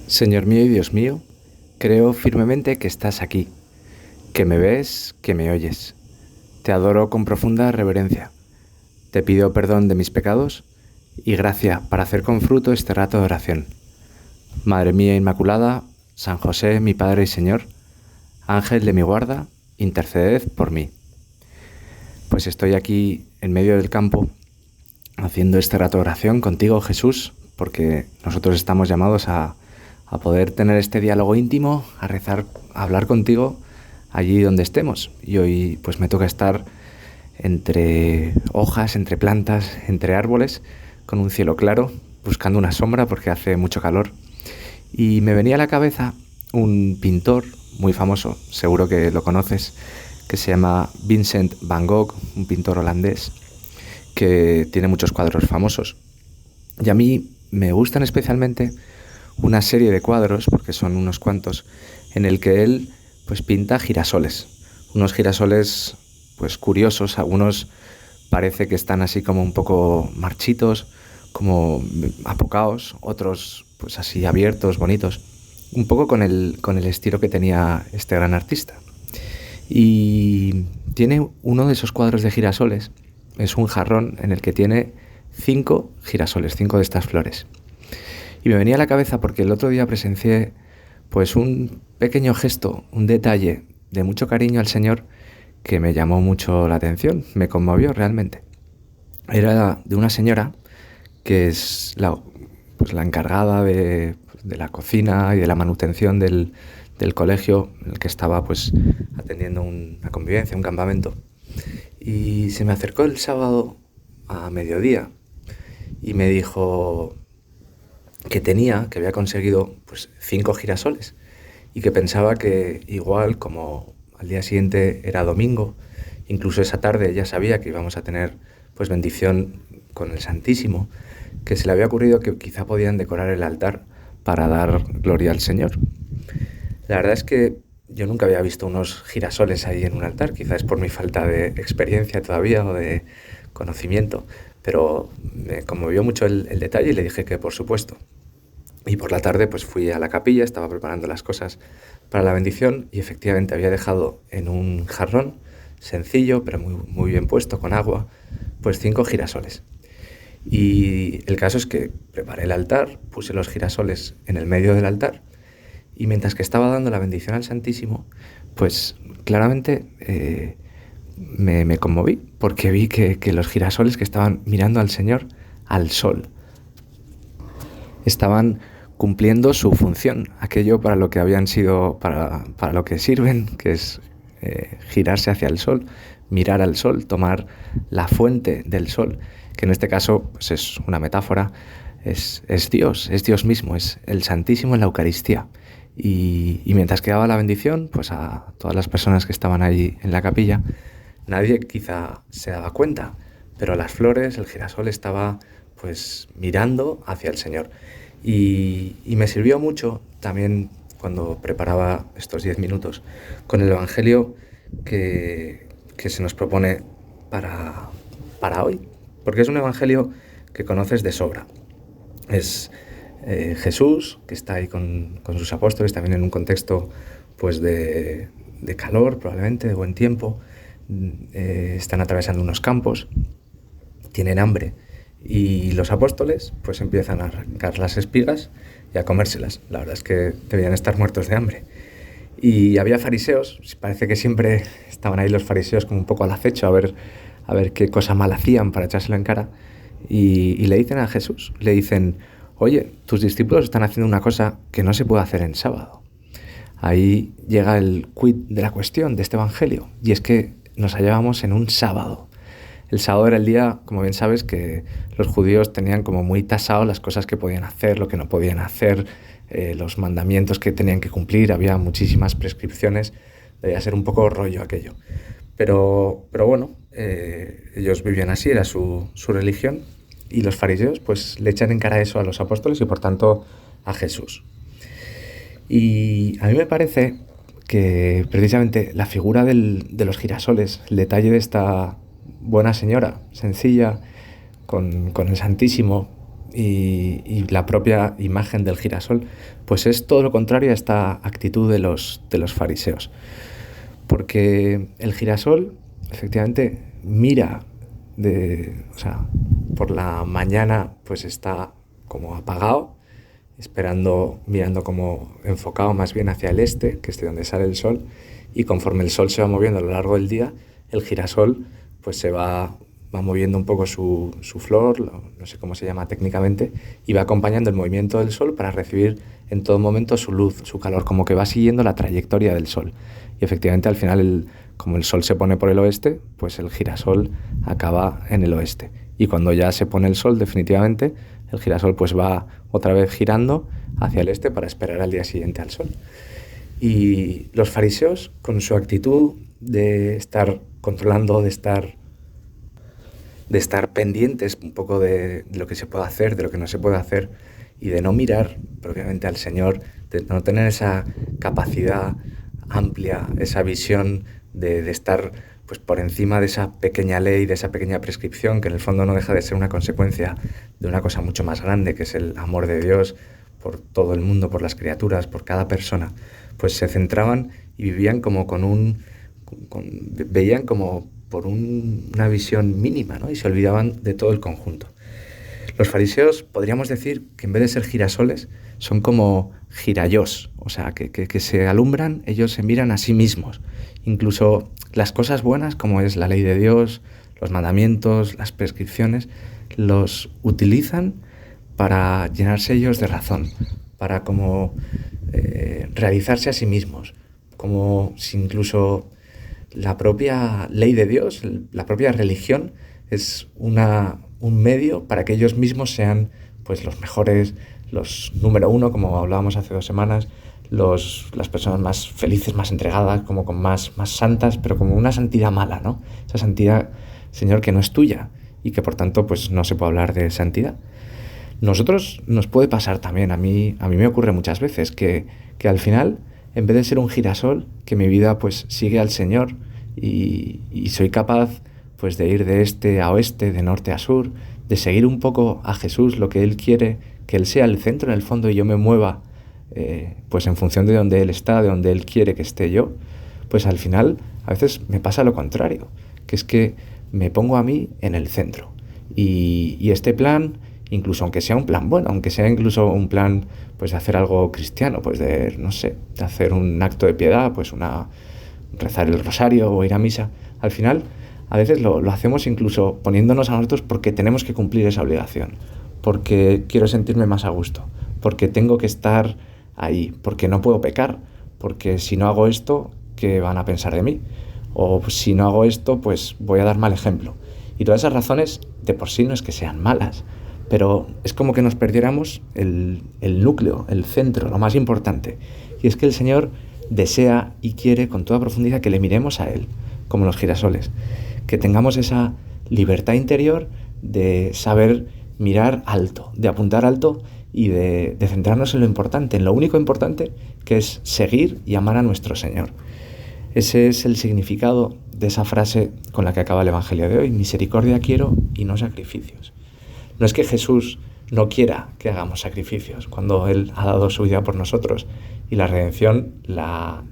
Señor mío y Dios mío, creo firmemente que estás aquí, que me ves, que me oyes. Te adoro con profunda reverencia. Te pido perdón de mis pecados y gracia para hacer con fruto este rato de oración. Madre mía Inmaculada, San José, mi Padre y Señor, Ángel de mi guarda, interceded por mí. Pues estoy aquí en medio del campo haciendo este rato de oración contigo, Jesús, porque nosotros estamos llamados a poder tener este diálogo íntimo, a rezar, a hablar contigo allí donde estemos. Y hoy pues me toca estar entre hojas, entre plantas, entre árboles, con un cielo claro, buscando una sombra porque hace mucho calor. Y me venía a la cabeza un pintor muy famoso, seguro que lo conoces, que se llama Vincent van Gogh, un pintor holandés que tiene muchos cuadros famosos. Y a mí me gustan especialmente una serie de cuadros, porque son unos cuantos, en el que él pues pinta girasoles. Unos girasoles pues curiosos, algunos parece que están así como un poco marchitos, como apocaos, otros pues así abiertos, bonitos, un poco con el estilo que tenía este gran artista. Y tiene uno de esos cuadros de girasoles, es un jarrón en el que tiene 5 girasoles, 5 de estas flores. Y me venía a la cabeza porque el otro día presencié pues un pequeño gesto, un detalle de mucho cariño al Señor que me llamó mucho la atención, me conmovió realmente. Era de una señora que es la encargada de la cocina y de la manutención del colegio en el que estaba pues atendiendo una convivencia, un campamento. Y se me acercó el sábado a mediodía y me dijo que había conseguido pues 5 girasoles y que pensaba que igual como al día siguiente era domingo, incluso esa tarde ya sabía que íbamos a tener pues bendición con el Santísimo, que se le había ocurrido que quizá podían decorar el altar para dar gloria al Señor. La verdad es que yo nunca había visto unos girasoles ahí en un altar, quizás es por mi falta de experiencia todavía o de conocimiento, pero me conmovió mucho el detalle y le dije que por supuesto. Y por la tarde pues fui a la capilla, estaba preparando las cosas para la bendición y efectivamente había dejado en un jarrón sencillo, pero muy bien puesto, con agua, pues 5 girasoles. Y el caso es que preparé el altar, puse los girasoles en el medio del altar y mientras que estaba dando la bendición al Santísimo, pues claramente me conmoví porque vi que los girasoles que estaban mirando al Señor, al sol, estaban cumpliendo su función, aquello para lo que habían sido, para lo que sirven, que es girarse hacia el sol, mirar al sol, tomar la fuente del sol, que en este caso pues es una metáfora, es Dios mismo, es el Santísimo en la Eucaristía. Y mientras que daba la bendición, pues a todas las personas que estaban allí en la capilla, nadie quizá se daba cuenta, pero las flores, el girasol estaba pues mirando hacia el Señor. Y me sirvió mucho también cuando preparaba estos 10 minutos con el Evangelio que se nos propone para hoy, porque es un Evangelio que conoces de sobra. Es Jesús, que está ahí con sus apóstoles, también en un contexto pues de calor, probablemente, de buen tiempo. Están atravesando unos campos, tienen hambre, y los apóstoles pues empiezan a arrancar las espigas y a comérselas. La verdad es que debían estar muertos de hambre. Y había fariseos, parece que siempre estaban ahí los fariseos como un poco al acecho a ver qué cosa mal hacían para echárselo en cara. Y le dicen a Jesús, le dicen: oye, tus discípulos están haciendo una cosa que no se puede hacer en sábado. Ahí llega el quid de la cuestión de este evangelio, y es que nos hallábamos en un sábado. El sábado era el día, como bien sabes, que los judíos tenían como muy tasado las cosas que podían hacer, lo que no podían hacer, los mandamientos que tenían que cumplir, había muchísimas prescripciones, debía ser un poco rollo aquello. Pero bueno, ellos vivían así, era su religión, y los fariseos pues le echan en cara eso a los apóstoles y por tanto a Jesús. Y a mí me parece que precisamente la figura de los girasoles, el detalle de esta buena señora, sencilla, con el Santísimo, y la propia imagen del girasol, pues es todo lo contrario a esta actitud de los fariseos. Porque el girasol efectivamente mira, o sea, por la mañana pues está como apagado, esperando, mirando como enfocado más bien hacia el este, que es de donde sale el sol, y conforme el sol se va moviendo a lo largo del día, el girasol pues va moviendo un poco su flor, no sé cómo se llama técnicamente, y va acompañando el movimiento del sol para recibir en todo momento su luz, su calor, como que va siguiendo la trayectoria del sol. Y efectivamente al final, como el sol se pone por el oeste, pues el girasol acaba en el oeste. Y cuando ya se pone el sol definitivamente, el girasol pues va otra vez girando hacia el este para esperar al día siguiente al sol. Y los fariseos, con su actitud de estar controlando, de estar pendientes un poco de lo que se puede hacer, de lo que no se puede hacer, y de no mirar propiamente al Señor, de no tener esa capacidad amplia, esa visión de estar pues por encima de esa pequeña ley, de esa pequeña prescripción, que en el fondo no deja de ser una consecuencia de una cosa mucho más grande, que es el amor de Dios por todo el mundo, por las criaturas, por cada persona. Pues se centraban y vivían como veían como por una visión mínima, ¿no? Y se olvidaban de todo el conjunto. Los fariseos, podríamos decir que en vez de ser girasoles, son como girayos, o sea, que se alumbran, ellos se miran a sí mismos. Incluso las cosas buenas, como es la ley de Dios, los mandamientos, las prescripciones, los utilizan para llenarse ellos de razón, para como realizarse a sí mismos, como si incluso la propia ley de Dios, la propia religión, es un medio para que ellos mismos sean pues los mejores, los número uno, como hablábamos hace 2 semanas, las personas más felices, más entregadas, como con más santas, pero como una santidad mala, ¿no? Esa santidad, Señor, que no es tuya y que por tanto pues no se puede hablar de santidad. Nosotros nos puede pasar también, a mí me ocurre muchas veces que al final, en vez de ser un girasol, que mi vida pues sigue al Señor y soy capaz pues de ir de este a oeste, de norte a sur, de seguir un poco a Jesús, lo que Él quiere, que Él sea el centro en el fondo y yo me mueva pues en función de donde Él está, de donde Él quiere que esté yo, pues al final a veces me pasa lo contrario, que es que me pongo a mí en el centro. Y este plan, incluso aunque sea un plan bueno, aunque sea incluso un plan pues de hacer algo cristiano, pues de, no sé, de hacer un acto de piedad, pues rezar el rosario o ir a misa, al final a veces lo hacemos incluso poniéndonos a nosotros porque tenemos que cumplir esa obligación, porque quiero sentirme más a gusto, porque tengo que estar ahí, porque no puedo pecar, porque si no hago esto, ¿qué van a pensar de mí? O si no hago esto, pues voy a dar mal ejemplo. Y todas esas razones de por sí no es que sean malas, pero es como que nos perdiéramos el núcleo, el centro, lo más importante. Y es que el Señor desea y quiere con toda profundidad que le miremos a Él, como los girasoles, que tengamos esa libertad interior de saber mirar alto, de apuntar alto y de centrarnos en lo importante, en lo único importante, que es seguir y amar a nuestro Señor. Ese es el significado de esa frase con la que acaba el Evangelio de hoy: misericordia quiero y no sacrificios. No es que Jesús no quiera que hagamos sacrificios cuando Él ha dado su vida por nosotros, y la redención la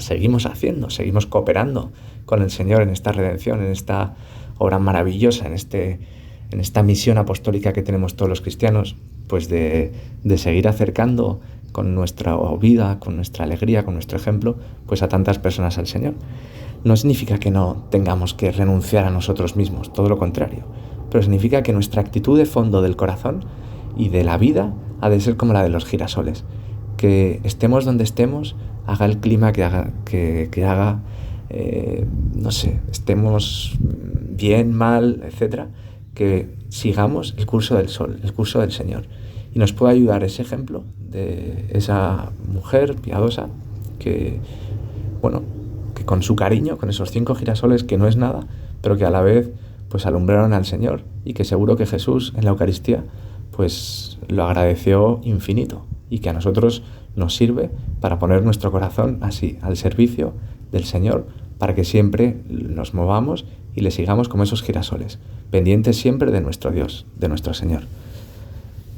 seguimos haciendo, seguimos cooperando con el Señor en esta redención, en esta obra maravillosa, en esta misión apostólica que tenemos todos los cristianos, pues de seguir acercando con nuestra vida, con nuestra alegría, con nuestro ejemplo, pues a tantas personas al Señor. No significa que no tengamos que renunciar a nosotros mismos, todo lo contrario, pero significa que nuestra actitud de fondo del corazón y de la vida ha de ser como la de los girasoles, que estemos donde estemos, haga el clima que haga, no sé, estemos bien, mal, etcétera, que sigamos el curso del sol, el curso del Señor. Y nos puede ayudar ese ejemplo de esa mujer piadosa que con su cariño, con esos 5 girasoles, que no es nada, pero que a la vez pues alumbraron al Señor, y que seguro que Jesús en la Eucaristía pues lo agradeció infinito, y que a nosotros nos sirve para poner nuestro corazón así al servicio del Señor, para que siempre nos movamos y le sigamos como esos girasoles, pendientes siempre de nuestro Dios, de nuestro Señor.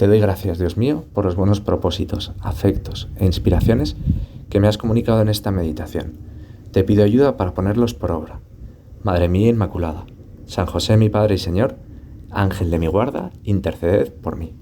Te doy gracias, Dios mío, por los buenos propósitos, afectos e inspiraciones que me has comunicado en esta meditación. Te pido ayuda para ponerlos por obra. Madre mía Inmaculada, San José mi Padre y Señor, Ángel de mi guarda, interceded por mí.